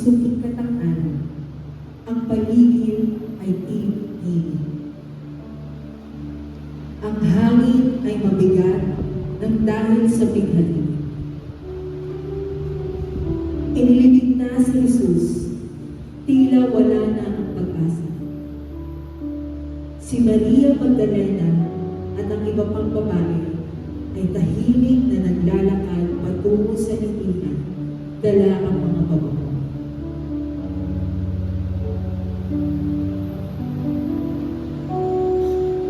Sumikat ang araw, ang paligid ay tihim. Ang hangin ay mabigat ng dahil sa bighalin. Inilibig na si Jesus, tila wala na ang pag-asa. Si Maria Magdalena at ang iba pang babae ay tahimik na naglalakad patungo sa libingan, dala ang mga babae.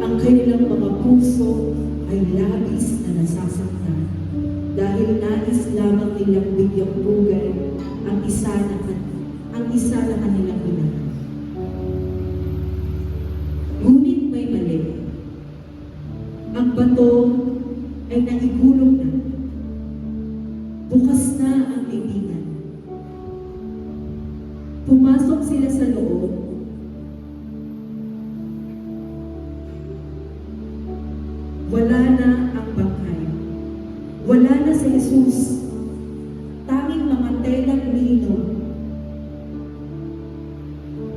Ang kanilang mga puso ay labis na nasasaktan dahil nais lamang nilang bigyang bugay ang isa na kanilang ina. Ngunit may mali. Ang bato ay naigulong na. Bukas na ang libingan. Pumasok sila sa loob. Wala na ang bangkay. Wala na si Jesus. Tanging mga telang lino.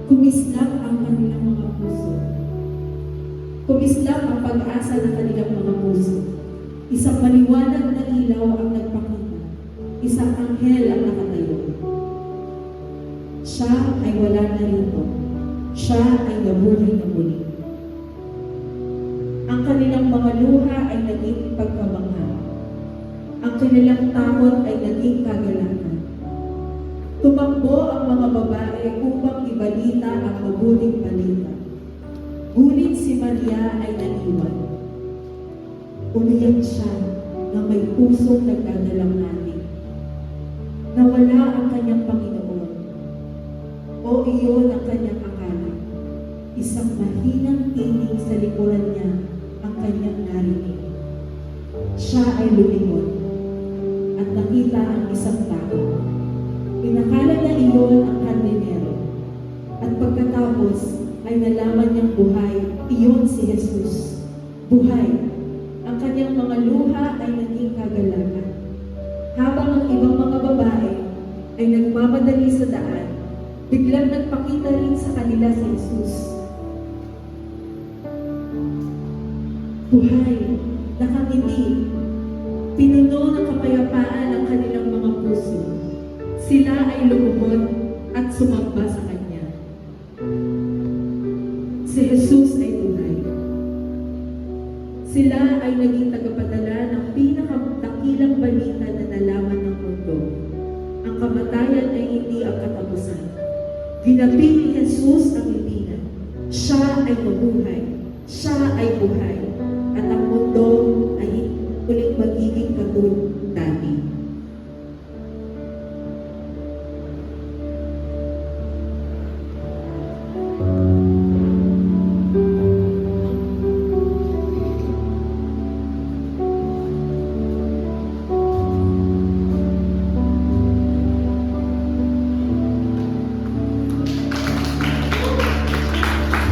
Kumislap ang kanilang mga puso. Kumislap ang pag-asa ng kanilang mga puso. Isang maliwanag na ilaw ang nagpakita. Isang anghel ang nakatayo. Siya ay wala na rito. Siya ay nabuhay na muli. Ang kanilang mga luha ay naging pagkabangha. Ang kanilang takot ay naging kagalakan. Tumakbo ang mga babae upang ibalita ang mabuting balita. Ngunit si Maria ay naniwan. Umiyak siya na may pusong nagdadalamhati. Nawala ang kanyang Panginoon. O iyon ang kanyang akala. Isang mahinang tinig sa likuran niya ang kanyang narinig. Siya ay lumingon at nakita ang isang tao. Inakala na iyon ang hardinero. At pagkatapos ay nalaman niyang buhay, iyon si Jesus. Buhay. Ang kanyang mga luha ay naging kagalakan. Habang ang ibang mga babae ay nagmamadali sa daan, biglang nagpakita rin sa kanila si Jesus. Buhay, nakangiti, pinuno ng kapayapaan ang kanilang mga puso. Sila ay lumubog at sumamba sa Kanya. Si Jesus ay tunay. Sila ay naging tagapadala ng pinakadakilang balita na nalaman ng mundo. Ang kamatayan ay hindi ang katapusan. Ginapi ni Jesus ang libingan. Siya ay mabuhay. Siya ay buhay. At ang mundo